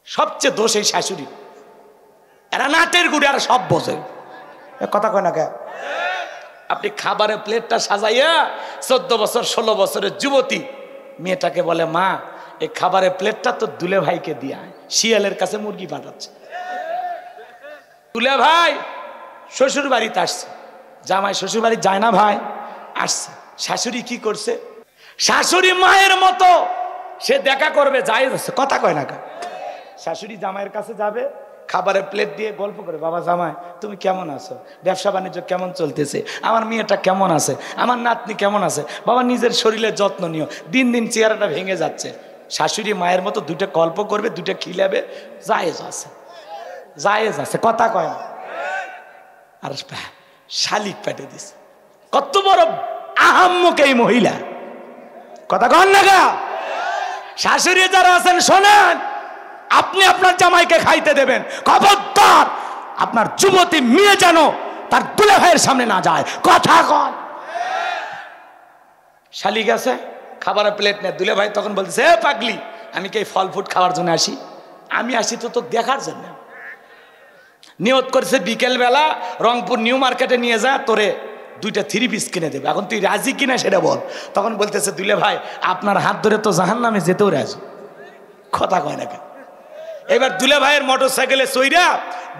সবচেয়ে দোষ এই শাশুড়ি, এরা নাটের গুড়ে আর সব বোঝে। কথা কয় না কে? আপনি খাবারের প্লেটটা সাজাইয়া 14 বছর 16 বছরের যুবতী মেয়েটাকে বলে, মা এই খাবারের প্লেটটা তো দুলে ভাইকে দিয়া, শিয়ালের কাছে মুরগি পাঠাচ্ছে। দুলে ভাই শ্বশুর বাড়িতে আসছে, জামাই শ্বশুর বাড়ি যায় না ভাই, আসছে। শাশুড়ি কি করছে? শাশুড়ি মায়ের মতো সে দেখা করবে, যাই হচ্ছে। কথা কয় না কা? শাশুড়ি জামাইয়ের কাছে যাবে, খাবারের প্লেট দিয়ে গল্প করে, বাবা জামাই তুমি কেমন আছো, ব্যবসা বাণিজ্য কেমন চলতেছে, আমার মেয়েটা কেমন আছে, আমার নাতনি কেমন আছে, বাবা নিজের শরীরের যত্ন নিও, দিন দিন চেহারাটা ভেঙে যাচ্ছে। শাশুড়ি মায়ের মতো দুটো গল্প করবে, দুটো খিলাবে, জায়েজ আছে, জায়েজ আছে। কথা কয় না? আর শালিক পেটে দিছে, কত বড় আহাম্মক এই মহিলা। কথা কন না গা? শাশুড়ি যারা আছেন শোনেন, আপনি আপনার জামাইকে খাইতে দেবেন, খবরদার আপনার যুবতী মেয়ে যেন তার দুলে ভাইয়ের সামনে না যায়। কথা কন। শালিক আছে, খাবারের প্লেট নেই, দুলে ভাই তখন বলতেছে, এ পাগলি, আমি কি ফল ফুড খাওয়ার জন্য আসি? আমি আসি তো তোকে দেখার জন্য। নিয়ত করেছে বিকেল বেলা রংপুর নিউ মার্কেটে নিয়ে যা, তোরে 2টা 3 পিস কিনে দেবে, এখন তুই রাজি কিনা সেটা বল। তখন বলতেছে, দুলে ভাই আপনার হাত ধরে তো জাহান্নামে যেতেও রাজি। কথা কয় না? এবার দুলে ভাইয়ের মোটর সাইকেলে চইরা,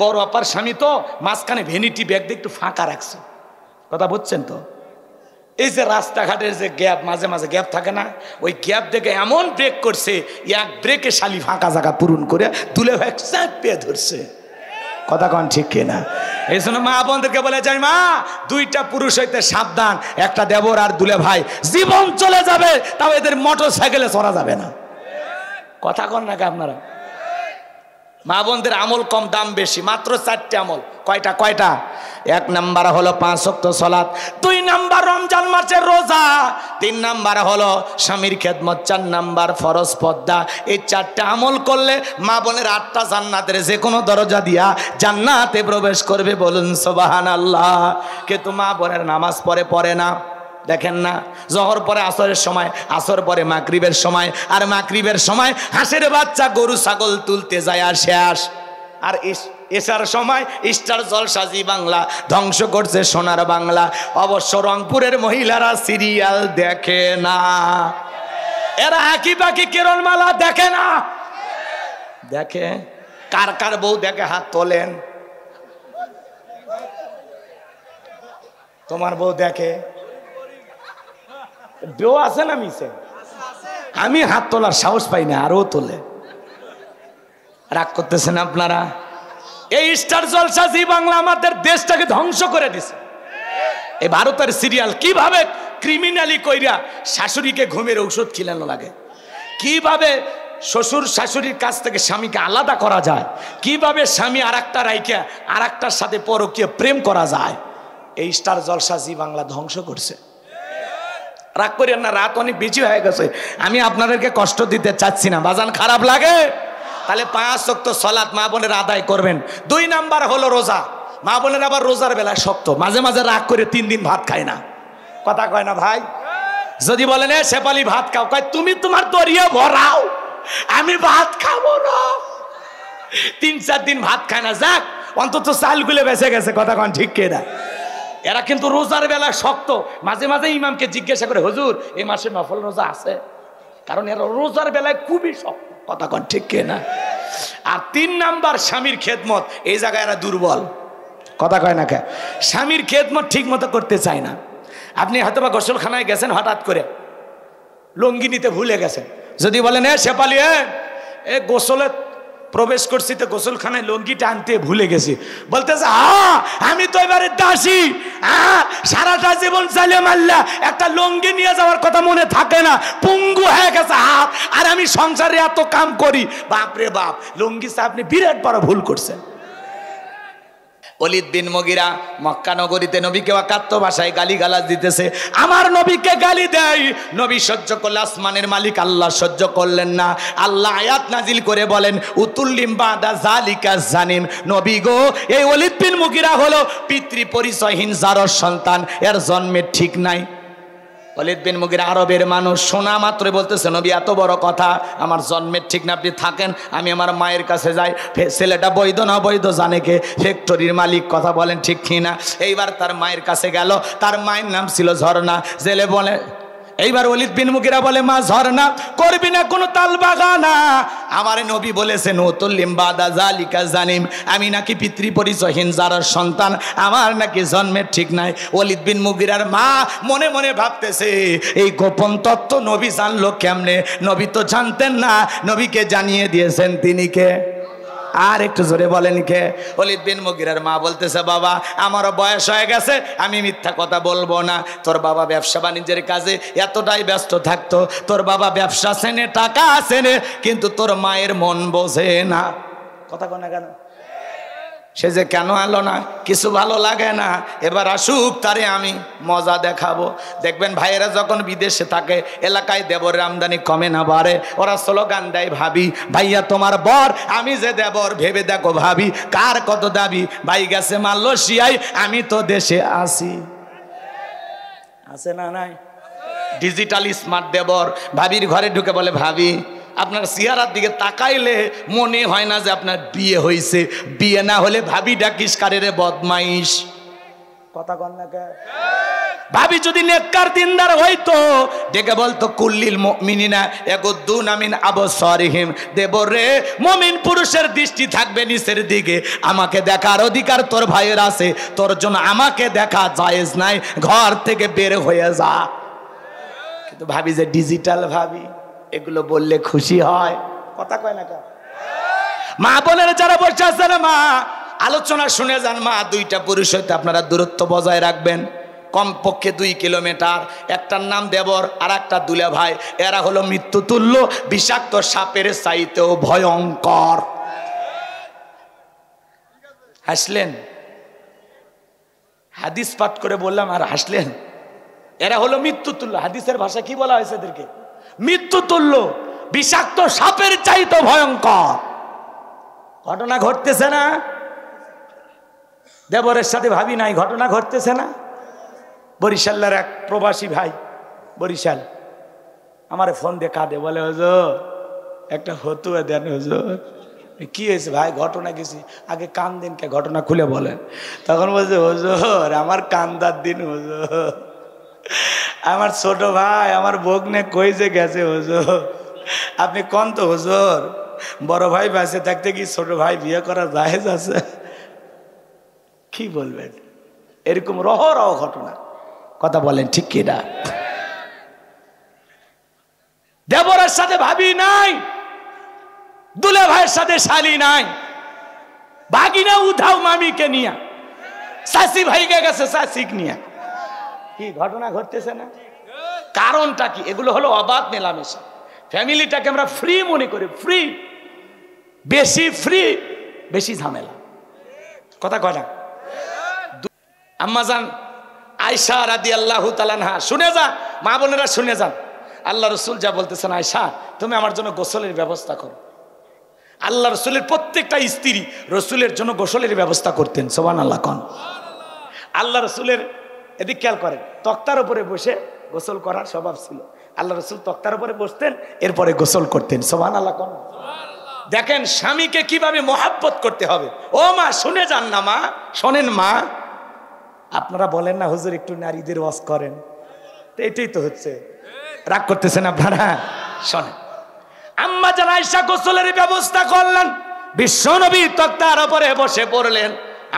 বড় আপার স্বামী তো মাঝখানে ভ্যানিটি ব্যাগ দিয়ে একটু ফাঁকা রাখছে। কথা বুঝছেন তো? এই যে রাস্তাঘাটের যে গ্যাপ, মাঝে মাঝে গ্যাপ থাকে না, ওই গ্যাপ দেখে এমন ব্রেক করছে, এক ব্রেকে শালি ফাঁকা জায়গা পূরণ করে দুলে ভাই চাপ পেয়ে ধরছে। কথা কন ঠিক কিনা? এই জন্য মা বোনদেরকে বলে যায়, মা 2টা পুরুষ হইতে সাবধান, একটা দেবর আর দুলে ভাই, জীবন চলে যাবে তাও এদের মোটর সাইকেলে চড়া যাবে না। কথা কন নাকি আপনারা? মা বোনদের আমল কম, দাম বেশি, মাত্র 4টে আমল। কয়টা? 1 নাম্বার হলো 5 ওয়াক্ত সালাত, 2 নাম্বার রমজান মাসের রোজা, 3 নাম্বার হলো স্বামীর খেদমত, 4 নাম্বার ফরজ পর্দা। এই 4টে আমল করলে মা বোনের 8টা জান্নাতের যে কোনো দরজা দিয়া জান্নাতে প্রবেশ করবে। বলুন সুবহানাল্লাহ। কিন্তু মা বোনের নামাজ পড়ে না, দেখেন না, জহর পরে আসরের সময়, আসর পরে মাগরিবের সময়, আর মাগরিবের সময় হাঁসের বাচ্চা গরু ছাগল তুলতে যায় আর শেষ। আর এসার সময় স্টার জলসা জি বাংলা ধ্বংস করছে সোনার বাংলা। অবশ্য রংপুরের মহিলারা সিরিয়াল দেখে না, এরা আঁকি পাখি কিরণমালা দেখে না। দেখে কার কার বউ দেখে? হাত তোলেন। তোমার বউ দেখে? বউ আছে না মিছে? আমি হাত তোলার সাহস পাই না, আরও তোলে। রাগ করতেছেন আপনারা? এই স্টার জলসা জি বাংলা আমাদের দেশটাকে ধ্বংস করে দিছে। এই ভারতের সিরিয়াল কিভাবে ক্রিমিনালি কইরা শাশুড়িকে ঘুমের ঔষধ খিলানো লাগে, কিভাবে শ্বশুর শাশুড়ির কাছ থেকে স্বামীকে আলাদা করা যায়, কিভাবে স্বামী আরেকটা রাইকা আরেকটার সাথে পরকীয় প্রেম করা যায়, এই স্টার জলসা জি বাংলা ধ্বংস করছে। রাগ করেন না, রাত অনেক বেশি হয়ে গেছে, আমি আপনাদেরকে কষ্ট দিতে চাচ্ছি না। বাজান খারাপ লাগে? তাহলে 5 ওয়াক্ত সালাত মা বোনের আদায় করবেন। 2 নাম্বার হলো রোজা। মা বোনের আবার রোজার বেলায় শক্ত, মাঝে মাঝে রাগ করে 3 দিন ভাত খায় না। কথা কয় না ভাই? যদি বলেন এ শেফালি ভাত খাও, কয় তুমি তোমার দরিয়া ভরাও, আমি ভাত খাবো না। 3-4 দিন ভাত খায় না, যাক অন্তত চালগুলো বেঁচে গেছে। কথা কন ঠিক কিনা? এরা কিন্তু রোজার বেলা শক্ত। মাঝে মাঝে ইমামকে জিজ্ঞাসা করে, হুজুর এই মাসে নফল রোজা আছে? কারণ এরা রোজার বেলায় খুবই শক্ত। কথা কন ঠিক কিনা? আর 3 নাম্বার স্বামীর খেদমত, এই জায়গায় এরা দুর্বল। কথা কয় না কে? স্বামীর খেদমত ঠিক মতো করতে চায় না। আপনি হয়তোবা গোসলখানায় গেছেন, হঠাৎ করে লুঙ্গি নিতে ভুলে গেছেন। যদি বলেন এ শেফালি এ গোসলে প্রবেশ করছি তো গোসলখানায় লুঙ্গিটা আনতে ভুলে গেছি, বলতেছে হ্যাঁ আমি তো এবারে দাসী, সারাটা জীবন চালিয়ে মারলা, একটা লুঙ্গি নিয়ে যাওয়ার কথা মনে থাকে না, পঙ্গু হয়ে গেছে হাত, আর আমি সংসারে এত কাম করি। বাপরে বাপ, লুঙ্গি আপনি বিরাট বড় ভুল করছেন। ওলীদ বিন মুগীরা মক্কা নগরীতে নবীকে অকাত্য ভাষায় গালিগালাজ দিতেছে। আমার নবীকে গালি দেয়, নবী সহ্য করলে আসমানের মালিক আল্লাহ সহ্য করলেন না। আল্লাহ আয়াত নাজিল করে বলেন উতুল্লিম বাদা জালিকা জানিম, নবী গো এই ওলীদ বিন মুগীরা হলো পিতৃ পরিচয়হীন জারর সন্তান, এর জন্মের ঠিক নাই। ওয়ালিদ বিন মুগিরা আরবের মানুষ, শোনা মাত্র বলতেছে নবী এত বড় কথা, আমার জন্মের ঠিক না, আপনি থাকেন, আমি আমার মায়ের কাছে যাই। ছেলেটা বৈধ না বৈধ জানে কে? ফ্যাক্টরির মালিক, কথা বলেন ঠিক কিনা? এইবার তার মায়ের কাছে গেল, তার মায়ের নাম ছিল ঝর্ণা। জেলে বলে, এইবার ওয়ালিদ বিন মুগিরা বলে, মা ঝর্ণা, করবি না কোনো তাল বাগানা, আমার নবী বলেছেন উতুল্লিম বাদা জালিকা জানিম, আমি নাকি পিতৃ পরিচয়হীন যারার সন্তান, আমার নাকি জন্মের ঠিক নাই। ওয়ালিদ বিন মুগিরার মা মনে মনে ভাবতেছে এই গোপন তত্ত্ব নবী জানলো কেমনে? নবী তো জানতেন না, নবীকে জানিয়ে দিয়েছেন তিনি কে? আর একটু জোরে বলেন কে? ওয়ালিদ বিন মুগিরার মা বলতেছে, বাবা আমারও বয়স হয়ে গেছে, আমি মিথ্যা কথা বলবো না। তোর বাবা ব্যবসা বাণিজ্যের কাজে এতটাই ব্যস্ত থাকতো, তোর বাবা ব্যবসা সেনে টাকা সেনে, কিন্তু তোর মায়ের মন বোঝে না। কথা কয় না কেন? সে যে কেন এলো না, কিছু ভালো লাগে না, এবার আসুক, তারে আমি মজা দেখাবো। দেখবেন ভাইয়েরা যখন বিদেশে থাকে, এলাকায় দেবরের আমদানি কমে না বাড়ে, ওরা স্লোগান দেয়, ভাবি ভাইয়া তোমার বর, আমি যে দেবর, ভেবে দেখো ভাবি কার কত দাবি, ভাই গেছে মালয়েশিয়ায়, আমি তো দেশে আসি। আছে না নাই? ডিজিটাল স্মার্ট দেবর ভাবির ঘরে ঢুকে বলে, ভাবি আপনার চেহারার দিকে তাকাইলে মনে হয় না যে আপনার বিয়ে হয়েছে, বিয়ে না হলে ভাবি ডাকিস কারে রে বদমাইশ। কথা কন না কে? ভাবি যদি নেককার দিনদার হইতো, ডেকে বলতো কুল্লিল মুমিনিনা ইয়াগুদ্দুনা মিন আবসারিহিম, দেবরে মুমিন পুরুষের দৃষ্টি থাকবে নিচের দিকে, আমাকে দেখার অধিকার তোর ভাইয়ের আছে, তোর জন্য আমাকে দেখা জায়েজ নাই, ঘর থেকে বের হয়ে যা। কিন্তু ভাবি যে ডিজিটাল ভাবি, এগুলো বললে খুশি হয়। কথা কয় না কা? মা বোনের যারা বসে আছে না, মা আলোচনা শুনে যান। মা, দুইটা পুরুষ হইতে আপনারা দূরত্ব বজায় রাখবেন, কমপক্ষে 2 কিলোমিটার। একটার নাম দেবর আর একটা দুলে ভাই, এরা হলো মৃত্যুতুল্য, বিষাক্ত সাপের চাইতেও ভয়ঙ্কর। হাসলেন? হাদিস পাঠ করে বললাম আর হাসলেন? এরা হলো মৃত্যুতুল্য। হাদিসের ভাষা কি বলা হয়েছে এদেরকে? মৃত্যুতুল্য, বিষাক্ত সাপের চাইতে ভয়ঙ্কর। ঘটনা ঘটতেছে না? দেবরের সাথে ভাবি নাই, ঘটনা ঘটতেছে না? বরিশালের এক প্রবাসী ভাই, বরিশাল, আমারে ফোন দিয়ে কাঁদে, বলে হুজুর একটা ফতুয়া দেন হুজুর। কি হয়েছে ভাই? ঘটনা কিছু, আগে কান দিন কে, ঘটনা খুলে বলেন। তখন বলছে, হুজুর আমার কান্দার দিন হুজুর, আমার ছোট ভাই আমার বগ্নে কই যে গেছে হুজুর, আপনি কোন তো হুজুর, বড় ভাই বেঁচে থাকতে কি ছোট ভাই বিয়ে করা জায়েজ আছে? কি বলবেন? এরকম রহ রহ ঘটনা। কথা বলেন ঠিক কি না? দেবরের সাথে ভাবি নাই, দুলে ভাইয়ের সাথে শালি নাই, ভাগিনা উঠাও মামিকে নিয়া, শাশি ভাইকে গেছে শাশিক নিয়া। কি ঘটনা ঘটতেছে না? কারণটা কি? এগুলো হলো অবাধ মেলামেশা। ফ্যামিলিটাকে আমরা ফ্রি মনে করি, ফ্রি, বেশি ফ্রি বেশি ঝামেলা। কথা কয় না? আম্মাজান আয়েশা রাদিয়াল্লাহু তাআলা আনহা, শুনে যা মা বোনেরা, শুনে যান, আল্লাহ রসুল যা বলতেছেন, আয়েশা তুমি আমার জন্য গোসলের ব্যবস্থা করো। আল্লাহ রসুলের প্রত্যেকটা স্ত্রী রসুলের জন্য গোসলের ব্যবস্থা করতেন। সুবহানাল্লাহ কোন? আল্লাহ রসুলের এদিক খেয়াল করেন, তক্তার উপরে বসে গোসল করার স্বভাব ছিল। আল্লাহ রসুল তক্তার উপরে বসতেন, এরপরে গোসল করতেন। সুবহানাল্লাহ কোন? দেখেন স্বামীকে কিভাবে মহাব্বত করতে হবে। ও মা শুনে যান না, মা শোনেন। মা আপনারা বলেন না হুজুর একটু নারীদের ওয়াজ করেন, তো এটাই তো হচ্ছে। রাগ করতেছেন আপনারা? শোনেন, আম্মা জান আয়েশা গোসলের ব্যবস্থা করলেন, বিশ্বনবী তক্তার উপরে বসে পড়লেন।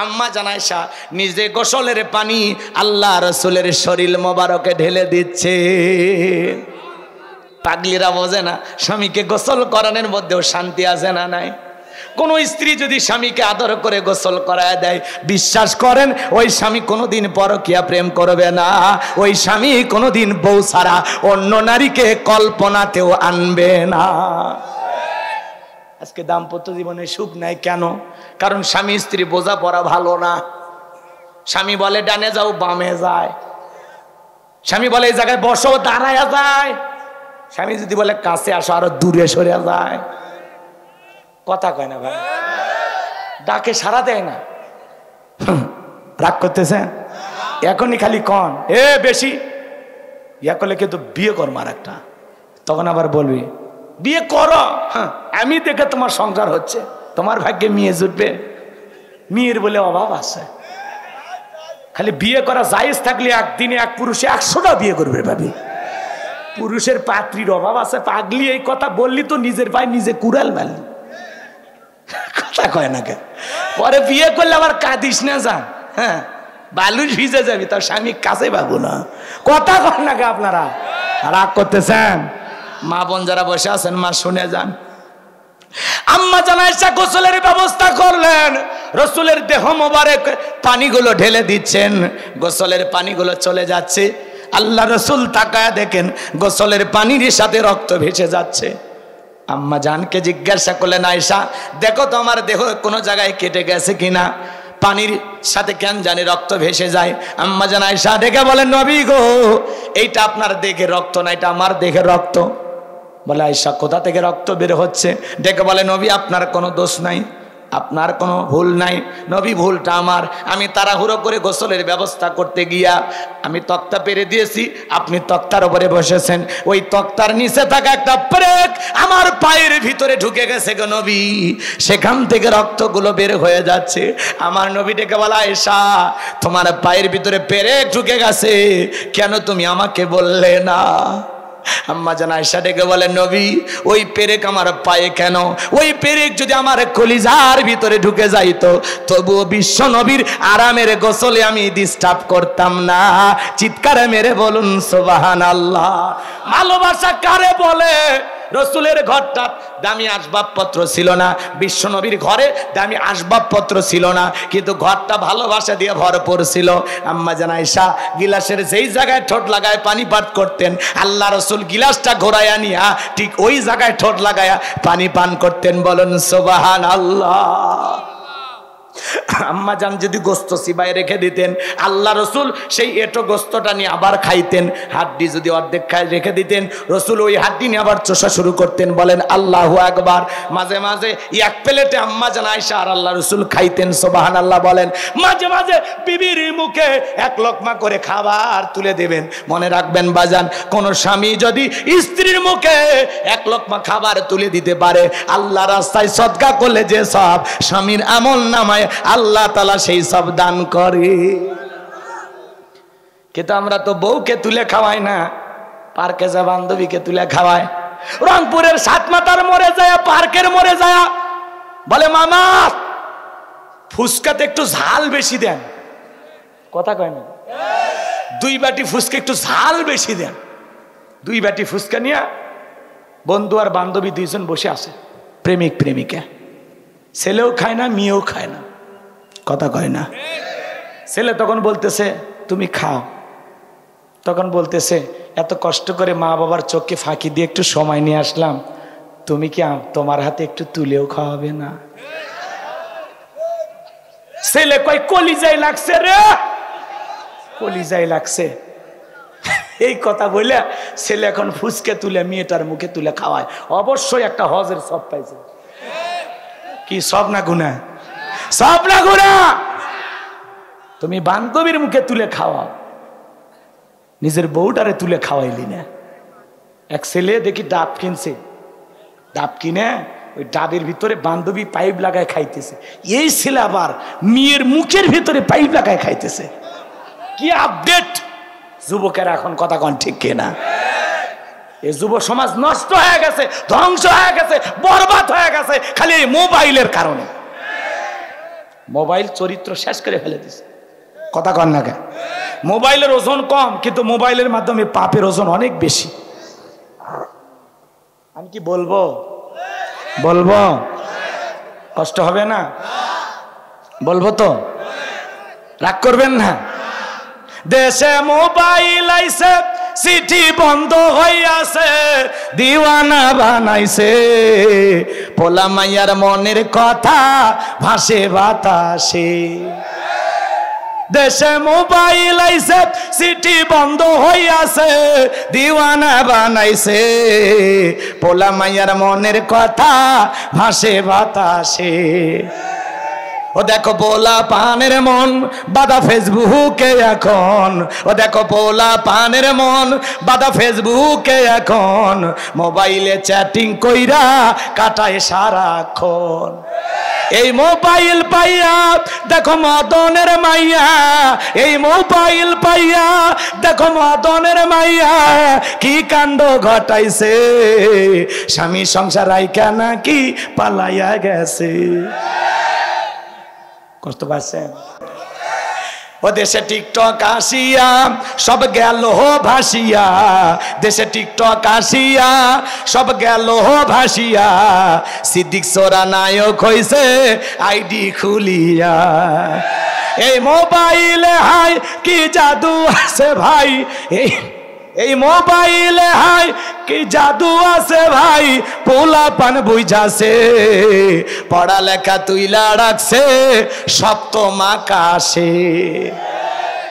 আম্মা জান আয়েশা নিজে গোসলের পানি আল্লাহ রসুলের শরীর মোবারকে ঢেলে দিচ্ছে। পাগলিরা বোঝে না, স্বামীকে গোসল করানোর মধ্যেও শান্তি আছে না নাই? কোন স্ত্রী যদি স্বামীকে আদর করে গোসল করায় দেয়, বিশ্বাস করেন ওই স্বামী কোনোদিন পরকীয়া প্রেম করবে না, ওই স্বামী কোনোদিন বউ ছাড়া অন্য নারীকে কল্পনাতেও আনবে না। আজকে দাম্পত্য জীবনে সুখ নাই কেন? কারণ স্বামী স্ত্রী বোঝাপড়া ভালো না। স্বামী বলে ডানে যাও, বামে যায়। স্বামী বলে এই জায়গায় বসো, দাঁড়ায়া যায়। স্বামী যদি বলে কাছে আসো, আরো দূরে সরে যায়। কথা কয় না ভাই? ডাকে সাড়া দেয় না। রাগ করতেছেন? এখনই খালি কন এ বেশি, ইয়া করলে কিন্তু বিয়ে করবো আর একটা, তখন আবার বলবি বিয়ে করো, হ্যাঁ আমি দেখে তোমার সংসার হচ্ছে, তোমার ভাগ্যে মেয়ে জুটবে। মেয়ের বলে অভাব আছে, খালি বিয়ে করা জায়েজ থাকলে একদিনে এক পুরুষে 100টা বিয়ে করবে ভাবি। পুরুষের পাত্রীর অভাব আছে পাগলি, এই কথা বললি তো নিজের ভাই নিজে কুড়াল মারলি, কথা কয় না কে। পরে বিয়ে করলে আবার কাঁদিস না, যান হ্যাঁ বালুর ভিজে যাবি, তার স্বামী কাছে পাবো না, কথা কয় না কে। আপনারা রাগ করতেছেন? মা বোন যারা বসে আছেন মা শুনে যান। আম্মা জান আয়েশা গোসলের ব্যবস্থা করলেন, রসুলের দেহ মোবারক পানিগুলো ঢেলে দিচ্ছেন, গোসলের পানিগুলো চলে যাচ্ছে। আল্লাহ রসুল তাকায়া দেখেন গোসলের পানির সাথে রক্ত ভেসে যাচ্ছে। আম্মা জানকে জিজ্ঞাসা করলেন আয়েশা দেখো তো আমার দেহ কোনো জায়গায় কেটে গেছে কিনা, পানির সাথে কেন জানি রক্ত ভেসে যায়। আম্মা জান আয়েশা ডেকে বলেন নবী গো এইটা আপনার দেহের রক্ত না, এটা আমার দেহের রক্ত। বলে আয়েশা কোথা থেকে রক্ত বের হচ্ছে? ডেকে বলে নবী আপনার কোনো দোষ নাই, আপনার কোনো ভুল নাই নবী, ভুলটা আমার। আমি তাড়াহুড়ো করে গোসলের ব্যবস্থা করতে গিয়া আমি তক্তা পেরে দিয়েছি, আপনি তক্তার উপরে বসেছেন, ওই তক্তার নিচে থাকা একটা পেরেক আমার পায়ের ভিতরে ঢুকে গেছে গো নবী, সেখান থেকে রক্তগুলো বের হয়ে যাচ্ছে। আমার নবী ডেকে বলা আয়েশা তোমার পায়ের ভিতরে পেরেক ঢুকে গেছে, কেন তুমি আমাকে বললে না? আম্মা জান আয়েশা ডেকে বলেন নবী ওই পেরেক আমার পায়ে কেন? ওই পেরেক যদি আমার কলিজার ভিতরে ঢুকে যাইতো তবুও বিশ্ব নবীর আরামের গোসলে আমি ডিস্টার্ব করতাম না। চিৎকারে মেরে বলুন সুবহানাল্লাহ। ভালোবাসা কারে বলে? রসুলের ঘরটা দামি আসবাবপত্র ছিল না, বিশ্ব নবীর ঘরে দামি আসবাবপত্র ছিল না, কিন্তু ঘরটা ভালোবাসা দিয়ে ভরপুর ছিল। আম্মা জান আয়েশা গিলাসের যেই জায়গায় ঠোঁট লাগায় পানি পান করতেন, আল্লাহ রসুল গিলাসটা ঘোরাইয়া নিয়া ঠিক ওই জায়গায় ঠোঁট লাগায়া পানি পান করতেন। বলুন সুবহানাল্লাহ। আম্মা জান যদি গোস্ত চিবায় রেখে দিতেন, আল্লাহ রসুল সেই এটো গোস্তটা নিয়ে আবার খাইতেন। হাড্ডি যদি অর্ধেক খায় রেখে দিতেন, রসুল ওই হাড্ডি নিয়ে আবার চোষা শুরু করতেন। বলেন আল্লাহু আকবার। মাঝে মাঝে এক প্লেটে আম্মা জান আয়েশা আর আল্লাহ রসুল খাইতেন। সুবহানাল্লাহ বলেন। মাঝে মাঝে বিবির মুখে এক লোকমা করে খাবার তুলে দেবেন। মনে রাখবেন বাজান, কোন স্বামী যদি স্ত্রীর মুখে এক লোকমা খাবার তুলে দিতে পারে, আল্লাহ রাস্তায় সদকা করলে যে সব স্বামীর আমল নামায় আল্লাহ তাআলা সেই সব দান করে। কিন্তু আমরা তো বউকে তুলে খাওয়াই না, পার্কে যা বান্ধবীকে তুলে খাওয়ায়। রংপুরের সাতমাতার মোড়ে যায়, পার্কের মোড়ে যায়, বলে মামা ফুচকাতে একটু ঝাল বেশি দেন। কথা কয় না? 2 বাটি ফুচকা একটু ঝাল বেশি দেন। 2 বাটি ফুচকা নিয়ে বন্ধু আর বান্ধবী 2 জন বসে আছে, প্রেমিক প্রেমিকা, ছেলেও খায় না মেয়েও খায় না, কথা কয় না। ছেলে তখন বলতেছে তুমি খাও, তখন বলতেছে এত কষ্ট করে মা বাবার চোখকে ফাঁকি দিয়ে একটু সময় নিয়ে আসলাম, তুমি কি তোমার হাতে একটু তুলেও খাওয়াবে না? ছেলে কয় কলিজায় লাগছে রে, কলিজায় লাগছে। এই কথা বলে ছেলে এখন ফুসকে তুলে মেয়েটার মুখে তুলে খাওয়ায়। অবশ্যই একটা হজের সব পাইছে। কি সব না গুনাহ? সব না গুনাহ? তুমি বান্ধবীর মুখে তুলে খাওয়াও, নিজের বউটারে তুলে খাওয়াইলি না। এক ছেলে দেখি ডাব কিনছে, ডাব কিনে ওই ডাবের ভিতরে বান্ধবী পাইপ লাগায় খাইতেছে। এই ছেলে আবার মেয়ের মুখের ভিতরে পাইপ লাগায় খাইতেছে। কি আপডেট যুবকেরা এখন, কথা কন ঠিক কিনা? এই যুব সমাজ নষ্ট হয়ে গেছে, ধ্বংস হয়ে গেছে, বরবাদ হয়ে গেছে খালি এই মোবাইলের কারণে। মোবাইল চরিত্র শেষ করে ফেলে দিছে, কথা কন না কেন? মোবাইলের ওজন কম, কিন্তু মোবাইলের মাধ্যমে পাপের ওজন অনেক বেশি। আমি কি বলবো? বলবো? কষ্ট হবে না? বলবো তো, রাগ করবেন না? দেশে মোবাইল আইছে, চিঠি বন্ধ হইয়াছে, দিওয়ানা বানাইছে, পোলা মাইয়ার মনের কথা ভাসে বাতাসে। দেশে মোবাইল আইছে, চিঠি বন্ধ হইয়াছে, দিওয়ানা বানাইছে, পোলা মাইয়ার মনের কথা ভাসে বাতাসে। ও দেখো পোলা পানের মন বাদা ফেসবুকে এখন, ও দেখো পোলা পানের মন বাদা ফেসবুকে এখন, মোবাইলে চ্যাটিং কইরা কাটায় সারাক্ষণ। এই মোবাইল পাইয়া দেখো মদনের মাইয়া, এই মোবাইল পাইয়া দেখো মদনের মাইয়া কি কাণ্ড ঘটাইছে, স্বামী সংসার রাইখা নাকি পালাইয়া গেছে। কষ্ট পাচ্ছেন? ও দেশে টিকটক আসিয়া সব গেল ভাসিয়া, দেশে টিকটক আসিয়া সব গেল ভাসিয়া, সিদ্দিক সোরা নায়ক হইছে আইডি খুলিয়া। এই মোবাইলে হাই কি জাদু আছে ভাই, এই মোবাইলে হাই কি জাদু আছে ভাই, পোলা পান বুঝাছে পড়ালেখা তুইলা রাখছে সপ্তম আকাশে।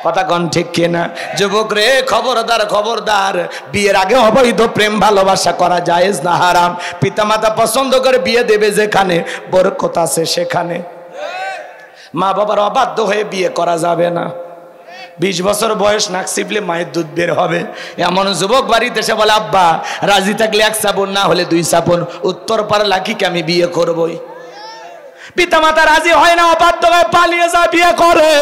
কথা কোন ঠিক কিনা? যুবক রে খবরদার খবরদার, বিয়ের আগে অবৈধ প্রেম ভালোবাসা করা জায়েজ না হারাম। পিতামাতা পছন্দ করে বিয়ে দেবে যেখানে বরকত আছে সেখানে, মা বাবার অবাধ্য হয়ে বিয়ে করা যাবে না। 20 বছর বয়স নাক চিপলে মায়ের দুধ বের হবে, এমন যুবক বাড়িতে এসে বলে আব্বা রাজি থাকলে 1 চাপন না হলে 2 চাপন, উত্তর পারে লাখিকে আমি বিয়ে করবই। পিতামাতা রাজি হয় না, অবাধ্য হয়ে পালিয়ে যায়, বিয়ে করে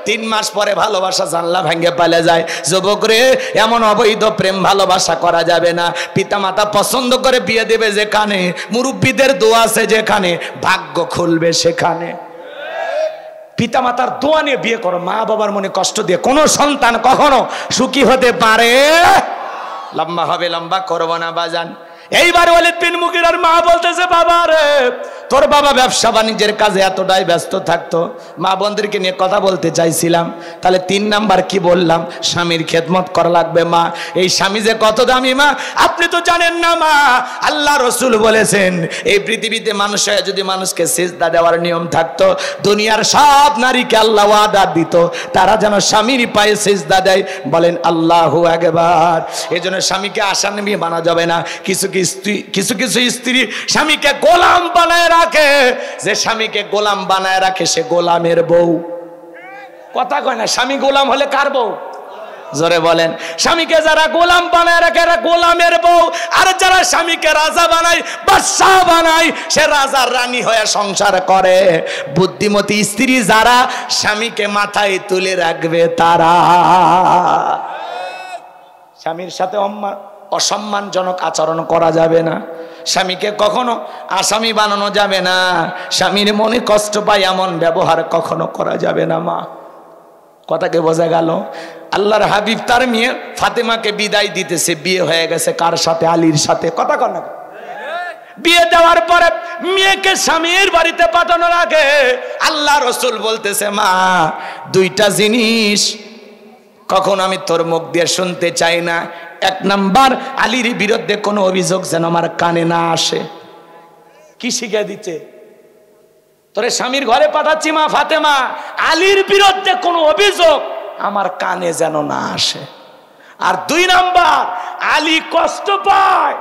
3 মাস পরে ভালোবাসা জানলা ভেঙে পালিয়ে যায়। যুবক রে এমন অবৈধ প্রেম ভালোবাসা করা যাবে না। পিতামাতা পছন্দ করে বিয়ে দেবে যেখানে, মুরব্বীদের দোয়া আছে যেখানে, ভাগ্য খুলবে সেখানে। পিতামাতার দোয়া নিয়ে বিয়ে করো, মা বাবার মনে কষ্ট দিয়ে কোনো সন্তান কখনো সুখী হতে পারে। লম্বা হবে লম্বা করবো না বাজান। এইবার ওয়ালিদ বিন মুগীরার মা বলতেছে বাবা রে তোর বাবা ব্যবসা বাণিজ্যের কাজে এতটাই ব্যস্ত থাকতো, মা বোনদেরকে নিয়ে কথা বলতে চাইছিলাম। তাহলে 3 নাম্বার কি বললাম, স্বামীর খেদমত করা লাগবে। মা এই স্বামী যে কত দামি মা আপনি তো জানেন না মা। আল্লাহ রসুল বলেছেন এই পৃথিবীতে মানুষ যদি মানুষকে সিজদা দেওয়ার নিয়ম থাকতো, দুনিয়ার সব নারীকে আল্লাহ ওয়াদা দিত তারা যেন স্বামীর পায়ে সিজদা দেয়। বলেন আল্লাহু আকবার। এই জন্য স্বামীকে আশানবী বানা যাবে না। কিছু কিছু স্ত্রী স্বামীকে গোলাম বানায় রাখে, যে স্বামীকে গোলাম বানায় রাখে সে গোলামের বউ। কথা কয় না, স্বামী গোলাম হলে কার বউ? জোরে বলেন। স্বামীকে যারা গোলাম বানায় রাখে এরা গোলামের বউ, আর যারা স্বামীকে রাজা বানায় বাদশা বানায় সে রাজার রানী হয়ে সংসার করে। বুদ্ধিমতী স্ত্রী যারা স্বামীকে মাথায় তুলে রাখবে তারা। স্বামীর সাথে অসম্মানজনক আচরণ করা যাবে না, স্বামীকে কখনো আসামি বানানো যাবে না, স্বামীর মনে কষ্ট পায় এমন ব্যবহার কখনো করা যাবে না। মা কথাকে বোঝা গেল? আল্লাহর হাবিব তার মেয়ে ফাতেমাকে বিদায় দিতেছে, বিয়ে হয়ে গেছে কার সাথে? আলীর সাথে। কথা কন না? বিয়ে দেওয়ার পরে মেয়েকে স্বামীর বাড়িতে পাঠানোর আগে আল্লাহ রসুল বলতেছে মা 2টা জিনিস কখন আমি তোর মুখ দিয়ে শুনতে চাই না। 1 নাম্বার আলীর বিরুদ্ধে কোনো অভিযোগ যেন আমার কানে না আসে। কি শিখিয়ে দিচ্ছে? তোরে স্বামীর ঘরে পাঠাচ্ছি মা ফাতেমা, আলীর বিরুদ্ধে কোনো অভিযোগ আমার কানে যেন না আসে। আর 2 নাম্বার আলী কষ্ট পায়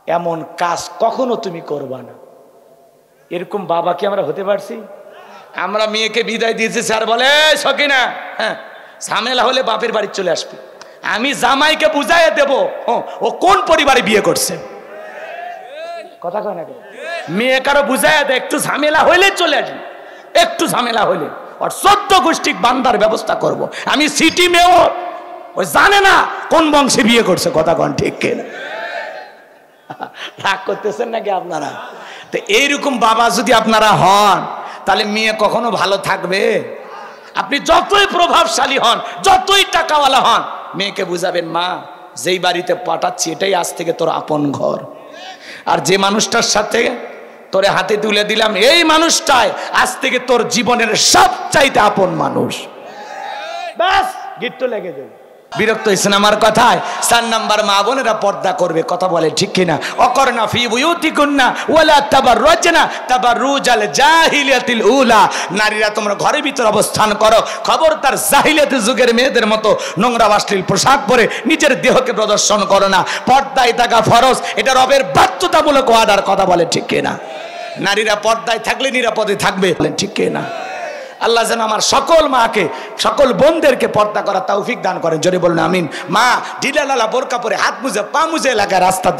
এমন কাজ কখনো তুমি করবা না। এরকম বাবা কি আমরা হতে পারছি? আমরা মেয়েকে বিদায় দিয়েছি, স্যার বলে সকিনা হ্যাঁ ঝামেলা হলে বাপের বাড়ি চলে আসবে। আমি জামাইকে বুঝাইয়ে দেব ও কোন পরিবারে বিয়ে করছে। কথা কয় না? মেয়ে কারো বুঝাইয়া দেয় একটু ঝামেলা হইলে চলে আসবে, একটু ঝামেলা হইলে আর 14 গোষ্ঠী বান্দার ব্যবস্থা করব। আমি সিটি মেয়র, ও জানে না কোন বংশে বিয়ে করছে। কথা কন ঠিক কিনা? রাগ করতেছেন নাকি আপনারা? তো এইরকম বাবা যদি আপনারা হন তাহলে মেয়ে কখনো ভালো থাকবে? আপনি যতই প্রভাবশালী হন, যতই টাকাওয়ালা হন, মেয়েকে বুঝাবেন মা যেই বাড়িতে পাঠাচ্ছি এটাই আজ থেকে তোর আপন ঘর। আর যে মানুষটার সাথে তোরে হাতে তুলে দিলাম এই মানুষটাই আজ থেকে তোর জীবনের সবচাইতে আপন মানুষ। ব্যাস গিট্টু লেগে যাবে। বিরক্ত হয়েছেন আমার কথায়? 4 নাম্বার মা বোনেরা পর্দা করবে। কথা বলে ঠিক কিনা? অকরনা ফি বুয়ুতিকুন্না ওয়ালা তাবাররাজনা তাবাররুজাল জাহিলিয়াতিল উলা। নারীরা তোমরা ঘরের ভিতর অবস্থান করো, খবরদার জাহিলিয়াতের যুগের মেয়েদের মতো নোংরা অশ্লীল পোশাক পরে নিজের দেহকে প্রদর্শন করো না। পর্দায় থাকা ফরজ, এটা রবের বাধ্যতামূলক অর্ডার। কথা বলে ঠিক কিনা? নারীরা পর্দায় থাকলে নিরাপদে থাকবে, ঠিক না? আল্লাহ যেন আমার সকল মাকে, সকল বোনদেরকে পর্দা করা তৌফিক দান করেন, জোরে বলুন আমিন। মা ঢিলালালা বোরকা পরে হাত মুজে পা মুজে এলাকায় রাস্তা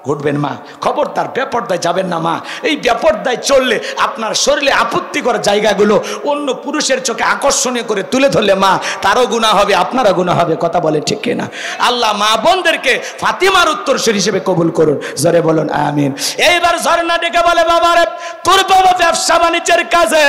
ঘুরবেন মা, খবরদার বেপর্দায় যাবেন না মা। এই বেপর্দায় চললে আপনার শরীরে আপত্তিকর জায়গাগুলো অন্য পুরুষের চোখে আকর্ষণীয় করে তুলে ধরলে মা, তারও গুনাহ হবে, আপনারও গুনাহ হবে, কথা বলে ঠিক কিনা? আল্লাহ মা বোনদেরকে ফাতিমার উত্তরসূরি হিসেবে কবুল করুন, জোরে বলুন আমিন। এইবার ঝর্ণা ডেকে বলে, বাবারে তোর বাবা ব্যবসা বাণিজ্যের কাজে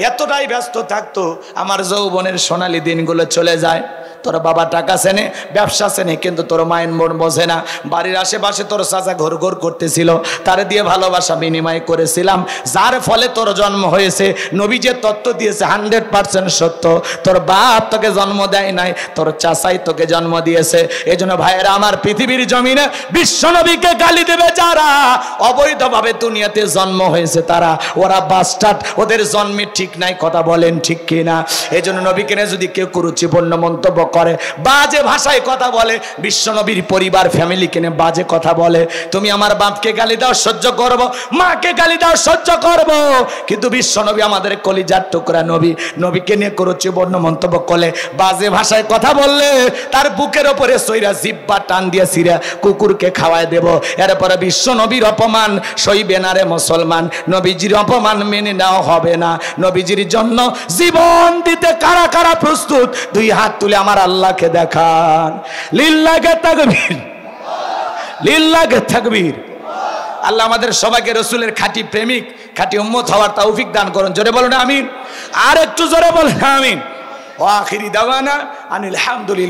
এতটাই ব্যস্ত থাকতো, আমার যৌবনের সোনালী দিনগুলো চলে যায়। তোর বাবা টাকা চেনে, ব্যবসা চেনে, কিন্তু তোর মায়ের মন বোঝে না। বাড়ির আশেপাশে তোর চাচা ঘর ঘর করতেছিল, তারে দিয়ে ভালোবাসা বিনিময় করেছিলাম, যার ফলে তোর জন্ম হয়েছে। নবী যে তত্ত্ব দিয়েছে 100% সত্য। তোর বাপ তোকে জন্ম দেয় নাই, তোর চাচাই তোকে জন্ম দিয়েছে। এই জন্য ভাইয়েরা আমার, পৃথিবীর জমিনে বিশ্ব নবীকে গালি দেবে যারা অবৈধভাবে দুনিয়াতে জন্ম হয়েছে তারা, ওরা বাস্টার্ড, ওদের জন্মে ঠিক নাই, কথা বলেন ঠিক কিনা? এই জন্য নবীকে যদি কেউ কুরুচিপূর্ণ মন্তব্য করে, বাজে ভাষায় কথা বলে, বিশ্বনবীর পরিবার ফ্যামিলি কেনে বাজে কথা বলে, তুমি আমার বাপকে গালি দাও সহ্য করব, মাকে গালি দাও সহ্য করব, কিন্তু বিশ্বনবী আমাদের কলিজার টুকরা নবী, নবীকে নিয়ে কুরুচিপূর্ণ মন্তব্য করলে, বাজে ভাষায় কথা বললে তার বুকের ওপরে সইরা জিব্বা টান দিয়ে ছিঁড়া কুকুরকে খাওয়ায় দেব। এরপরে বিশ্বনবীর অপমান সইবে না রে মুসলমান, নবীজির অপমান মেনে নেওয়া হবে না। নবীজির জন্য জীবন দিতে কারা কারা প্রস্তুত? দুই হাত তুলে আমার আল্লাহকে দেখান। লিল্লাহে তাকবীর, লিল্লাহে তাকবীর। আল্লাহ আমাদের সবাইকে রসুলের খাঁটি প্রেমিক, খাঁটি উম্মত হওয়ার তৌফিক দান করুন, জোরে বলুন আমিন। আর একটু জোরে বলুন আমিন। ওয়া আখিরি দাওয়ানা আনিল হামদুলিল্লাহ।